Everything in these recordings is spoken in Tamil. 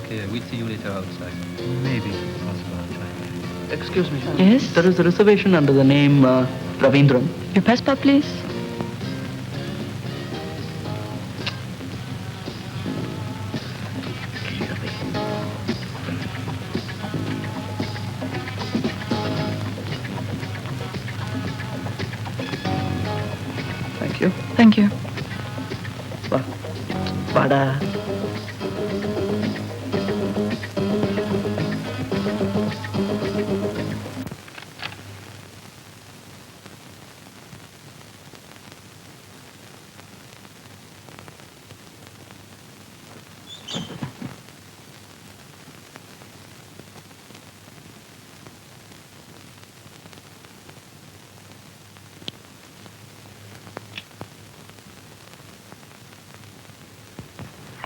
Okay, we'll see you later outside. Maybe it's possible. I'll try. Excuse me. Yes? There is a reservation under the name Ravindran. Your passport, please. Thank you. Thank you. வாடா.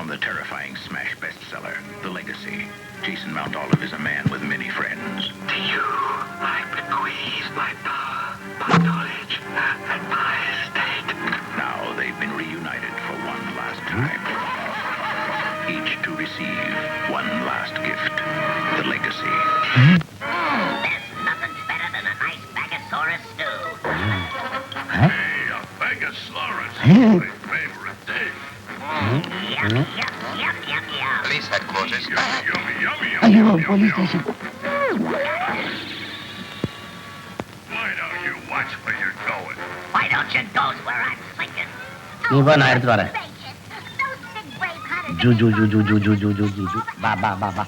From the terrifying smash bestseller, The Legacy, Jason Mount Olive is a man with many friends. To you, I bequeath my power, my knowledge, and my estate. Now they've been reunited for one last time. Each to receive one last gift, The Legacy. There's nothing better than a nice Bagasaurus stew. Hey, a Bagasaurus is my favorite dish. Yum, yum, yum, yum, yum. Police headquarters. Yummy, yummy, yummy, ஐயோ, yummy, police yummy. station. Why don't you watch where you're going? Why don't you go where I'm thinking? நீ வா, நான் எடுத்துட்டு வரேன். Those big brave hunters. ஜூ ஜூ ஜூ ஜூ ஜூ ஜூ ஜூ ஜூ ஜூ ஜூ. பா பா பா பா.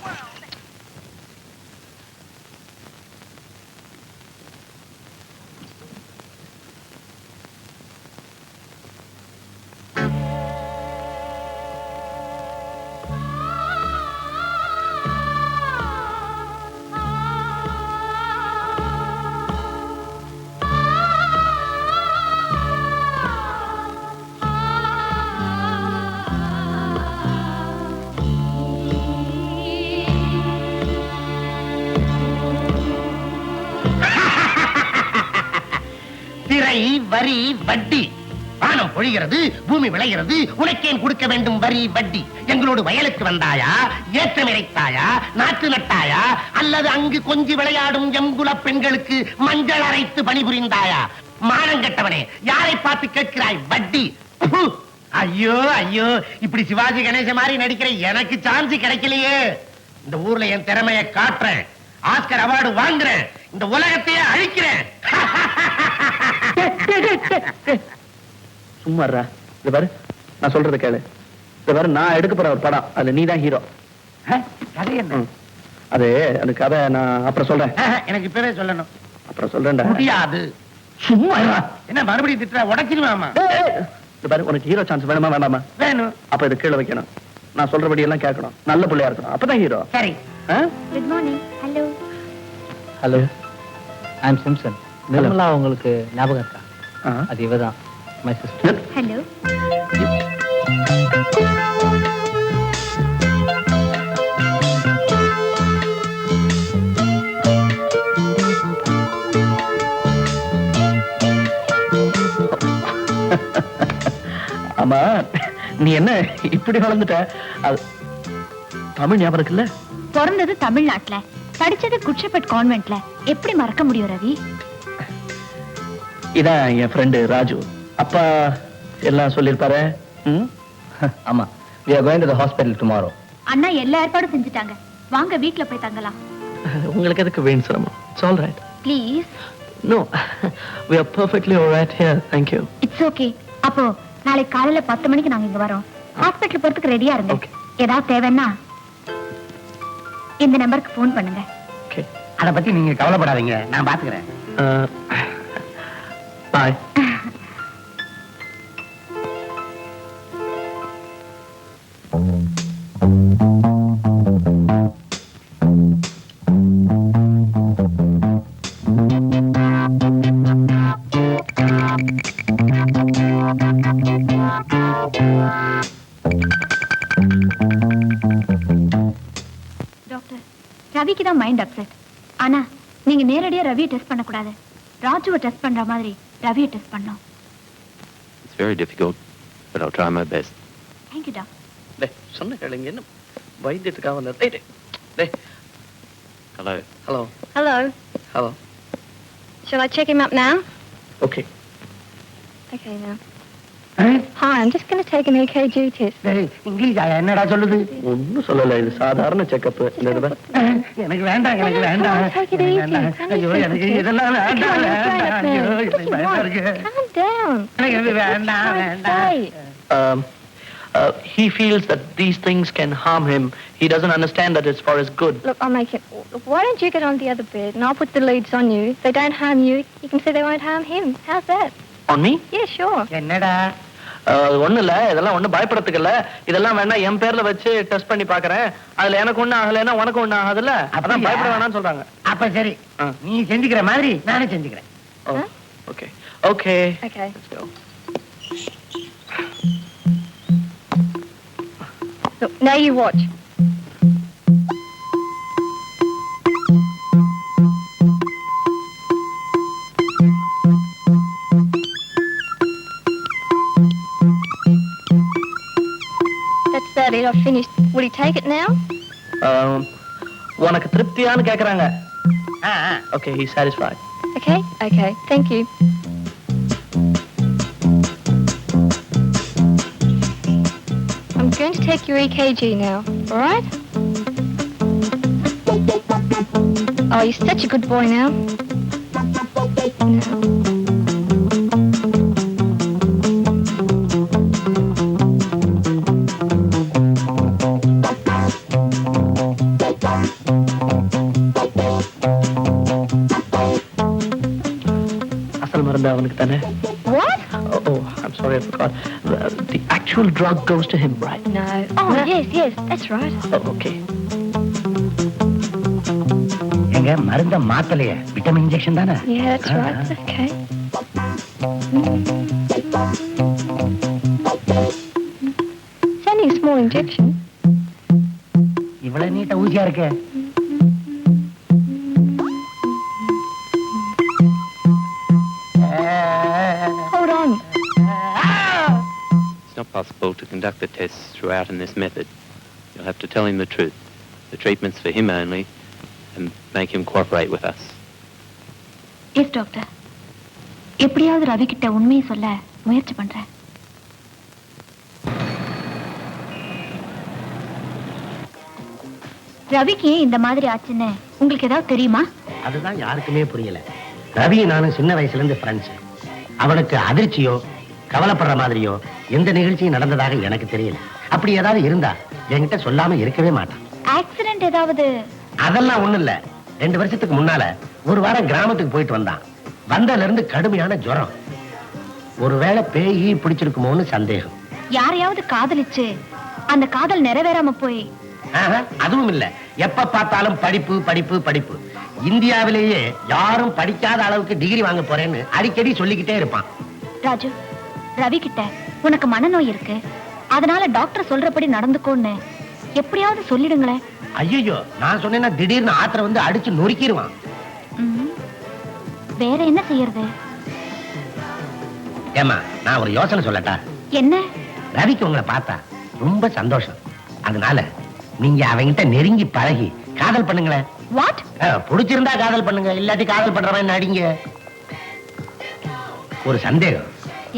திரை வரி வட்டி வானம் பொழிகிறது, பூமி விளைகிறது, உனக்கேன் கொடுக்க வேண்டும் வரி வட்டி? எங்களோடு வயலுக்கு வந்தாயா, ஏற்றம் இறைத்தாயா, நாற்று நட்டாயா, அல்லது அங்கு கொஞ்சி விளையாடும் எங்குல பெண்களுக்கு மஞ்சள் அரைத்து பணிபுரிந்தாயா? மானங்கெட்டவனே, யாரை பார்த்து கேட்கிறாய் வட்டி? ப்பு! ஐயோ ஐயோ, இப்படி சிவாஜி கணேச மாதிரி நடிக்கிற எனக்கு சான்ஸ் கிடைக்கலையே. இந்த ஊர்ல என் திறமையை காட்டுறேன், ஆஸ்கர் அவார்டு வாங்குறேன், இந்த உலகத்தையே அழிக்கிறேன். சும்மா இருடா. இது பாரு, நான் சொல்றத கேளு. இது பாரு, நான் எடுக்க போற ஒரு படம், அதுல நீ தான் ஹீரோ. கதை என்ன? அது அந்த கதை நான் அப்புறம் சொல்றேன். எனக்கு இப்பவே சொல்லணும். அப்புறம் சொல்றேன்டா. முடியாது. சும்மா இருடா. என்ன மறுபடியும் திட்டுற? உடைச்சிருவாமா? இது பாரு, உனக்கு ஹீரோ சான்ஸ் வேணுமா வேண்டாமா? வேணும். அப்ப இது கீழே வைக்கணும். நான் சொல்றபடி எல்லாம் கேட்கணும். நல்ல பிள்ளையா இருக்கணும், அப்பதான் ஹீரோ. சரி. Good morning. Hello. ஹலோ, ஐ அம் சிம்சன். நிர்மலா உங்களுக்கு ஞாபகம் இருக்கா? அது இவதான், மை சிஸ்டர். Hello. ஆமா, நீ என்ன இப்படி வளர்ந்துட்ட? அது தமிழ் ஞாபகம் இருக்குல்ல? பிறந்தது தமிழ்நாட்டுல, படிச்சது குட்ஷெப்பர்ட் கான்வென்ட்ல. எப்படி மறக்க முடியும் ரவி? இதான் என் ஃப்ரெண்டு ராஜு. அப்பா எல்லாம் சொல்லிருப்பாரு. ஆமா, we are going to the hospital tomorrow. அண்ணா எல்லா ஏற்பாடும் செஞ்சுட்டாங்க. வாங்க வீட்ல போய் தங்கலாம். உங்களுக்கு எதுக்கு வீண் சிரமம்? It's all right. Please. No, we are perfectly all right here. Thank you. It's okay. அப்போ நாளை காலையில 10 மணிக்கு நாங்க இங்க வரோம். ஹாஸ்பிடல் போறதுக்கு ரெடியா இருங்க. Okay. ஏதாவது தேவைன்னா இந்த நம்பருக்கு ஃபோன் பண்ணுங்க. Okay. அத பத்தி நீங்க கவலைப்படாதீங்க, நான் பாத்துக்கிறேன். Bye. டாக்டர், ரவிக்கு தான் மைண்ட் அப்செட். ஆனா நீங்க நேரடியா ரவியை டெஸ்ட் பண்ண கூடாது. ராஜுவை டெஸ்ட் பண்ற மாதிரி ரவியை டெஸ்ட் பண்ணோம். It's very difficult, but I'll try my best. Thank you, doctor. டேய், சொன்ன கேளுங்க. என்ன வைத்தியத்துக்காக வந்த டேய் Hello. Hello Hello. Hello Shall I check him up now? Okay Okay, now. Hi, I'm just going to take an EKG test. English என்னடா சொல்லுது? ஒன்றும் சொல்லலை, இது சாதாரண செக்கப். இந்த தடவை எனக்கு வேண்டாம், எனக்கு வேண்டாம். Take it easy. ஐயோ, எனக்கு இதெல்லாம் வேண்டாம். ஐயோ, எனக்கு பயமா இருக்கு. Calm down. எனக்கு வேண்டாம், வேண்டாம். Say. he feels that these things can harm him. He doesn't understand that it's for his good. Look, I'll make it. Look, why don't you get on the other bed and I'll put the leads on you. If they don't harm you, you can say they won't harm him. How's that? On me? Yeah, sure. என்னடா? ஒண்ணும் இல்ல, இதெல்லாம் ஒண்ணும் பயப்படுறதுக்கு இல்ல. இதெல்லாம் வேணா என் பேர்ல வச்சு டெஸ்ட் பண்ணி பாக்குறேன். அதுல எனக்கு ஒண்ணும் ஆகலைன்னா உனக்கு ஒண்ணும் ஆகாதுல்ல. அதான் பயப்பட வேணாம்னு சொல்றாங்க. அப்ப சரி, நீ செஞ்சுக்கிற மாதிரி நானும் செஞ்சுக்கிறேன். Okay okay. Okay. Let's go. Look, now you watch. That's about it. I've finished. Will you take it now? உனக்கு திருப்தியான்னு கேக்குறாங்க. Okay, he's satisfied. Okay? Okay. Thank you. I'm going to take your EKG now. All right? Oh, you're such a good boy now. Now. அசல் மருந்து அவனுக்கு தானே? What? Oh, I'm sorry, I forgot. The actual drug goes to him, right? No. Oh, yes, that's right. Oh, okay. எங்க மருந்த மாத்தலையே, விட்டமின் இன்ஜெக்ஷன் தானே? Yeah, that's right. Okay. It's only a small injection. இவ்வளவு நீட்ட ஊசியா இருக்கு. Hold on. It's not possible to conduct the tests throughout in this method. You'll have to tell him the truth. The treatment's for him only, and make him cooperate with us. Yes, doctor. எப்படியாவது ரவி கிட்ட உண்மையை சொல்ல முயற்சி பண்றேன். ரவிக்கு ஏன் இந்த மாதிரி ஆச்சுன்னு உங்களுக்கு ஏதாவது தெரியுமா? அதுதான் யாருக்குமே புரியல. ரவி நானும் சின்ன வயசுல இருந்து ஃப்ரெண்ட்ஸ். அவனுக்கு அதிர்ச்சியோ கவலைப்படுற மாதிரியோ எந்த நிகழ்ச்சியும் நடந்ததாக எனக்கு தெரியல. அப்படி ஏதாவது இருந்தா என்கிட்ட சொல்லாம இருக்கவே மாட்டான். ஆக்சிடென்ட் ஏதாவது? அதெல்லாம் ஒண்ணு இல்ல. 2 வருஷத்துக்கு முன்னால ஒரு வாரம் கிராமத்துக்கு போயிட்டு வந்தான். வந்ததுல இருந்து கடுமையான ஜுரம். ஒருவேளை பேயி பிடிச்சிருக்குமோன்னு சந்தேகம். யாரையாவது காதலிச்சு அந்த காதல் நிறைவேறாம போய்? அதுவும் இல்ல. எப்ப பார்த்தாலும் படிப்பு படிப்பு படிப்பு. இந்தியாவிலேயே யாரும் படிக்காத அளவுக்கு டிகிரி வாங்க போறேன்னு அடிக்கடி சொல்லிக்கிட்டே இருப்பான். ராஜு, ரவி கிட்ட உனக்கு மனநோய் இருக்கு, அதனால டாக்டர் சொல்றபடி நடந்துக்கோன்னு எப்படியாவது சொல்லிடுங்களேன். ஐயோ, நான் சொன்னேன்னா திடீர்னு ஆத்திர வந்து அடிச்சு நொறுக்கிடுவான். வேற என்ன செய்யறது? ஏமா, நான் ஒரு யோசனை சொல்லட்டா? என்ன? ரவிக்கு உங்களை பார்த்தா ரொம்ப சந்தோஷம். அதனால நீங்க அவங்கிட்ட நெருங்கி பழகி காதல் பண்ணுங்களேன். வாட்? பிடிச்சிருந்தா காதல் பண்ணுங்க, இல்லாட்டி காதல் பண்றவன் நடிங்க. ஒரு சந்தேகம்.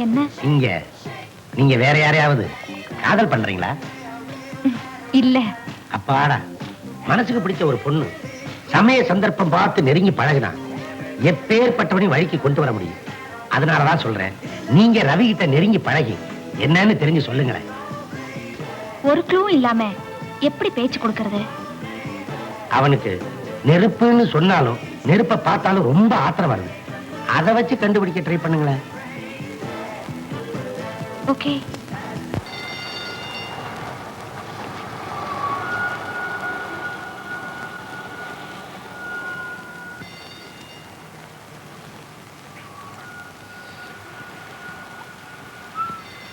என்ன? இங்க நீங்க வேற யாரையாவது காதல் பண்றீங்களா? இல்ல. அப்பாடா, மனசுக்கு பிடிச்ச ஒரு பொண்ணு சமய சந்தர்ப்பம் பார்த்து நெருங்கி பழகினா எப்பேற்பட்டவனையும் வழிக்கு கொண்டு வர முடியும். அதனாலதான் சொல்றேன், நீங்க ரவி கிட்ட நெருங்கி பழகி என்னன்னு தெரிஞ்சு சொல்லுங்களேன். ஒரு க்ளூ இல்லாம எப்படி பேச்சு கொடுக்கறது? அவனுக்கு நெருப்புன்னு சொன்னாலும் நெருப்பை பார்த்தாலும் ரொம்ப ஆத்திரம் வருது. அதை வச்சு கண்டுபிடிக்க ட்ரை பண்ணுங்களேன். ஓகே.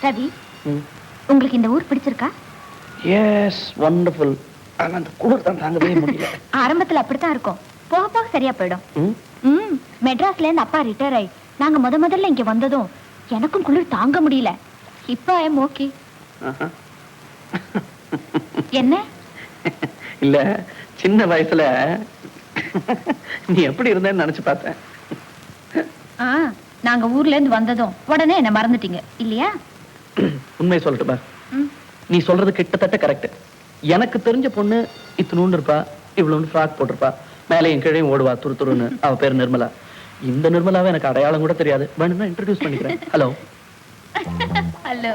ரவி, உங்களுக்கு இந்த ஊர் பிடிச்சிருக்கா? Yes, wonderful. ஆனா அந்த குளிர் தான் தாங்கவே முடியல. ஆரம்பத்துல அப்படித்தான் இருக்கும், போக போக சரியா போயிடும். மெட்ராஸ்ல இருந்து அப்பா ரிட்டையர் ஆயி நாங்க முதல்ல இங்க வந்ததும் எனக்கும் குளிர் தாங்க முடியல. இப்ப ஐ எம் ஓகே. என்ன? இல்ல சின்ன வயசுல நீ எப்படி இருந்தேன்னு நினைச்சு பார்த்தேன். நாங்க ஊர்ல இருந்து வந்ததும் உடனே என்ன மறந்துட்டீங்க இல்லையா? உண்மையை சொல்லட்டுமா? நீ சொல்றது கிட்டத்தட்ட கரெக்ட். எனக்கு தெரிஞ்ச பொண்ணு இத்தினூண்டு இருப்பா, இவ்வளவு ஃப்ராக் போட்டிருப்பா, மேலே என் கீழையும் ஓடுவா துரு துருன்னு. அவ பேர் நிர்மலா. இந்த நிர்மலாவை எனக்கு அடையாளம் கூட தெரியாது. வேணும்னா இன்ட்ரடியூஸ் பண்ணிக்கிறேன். Hello hello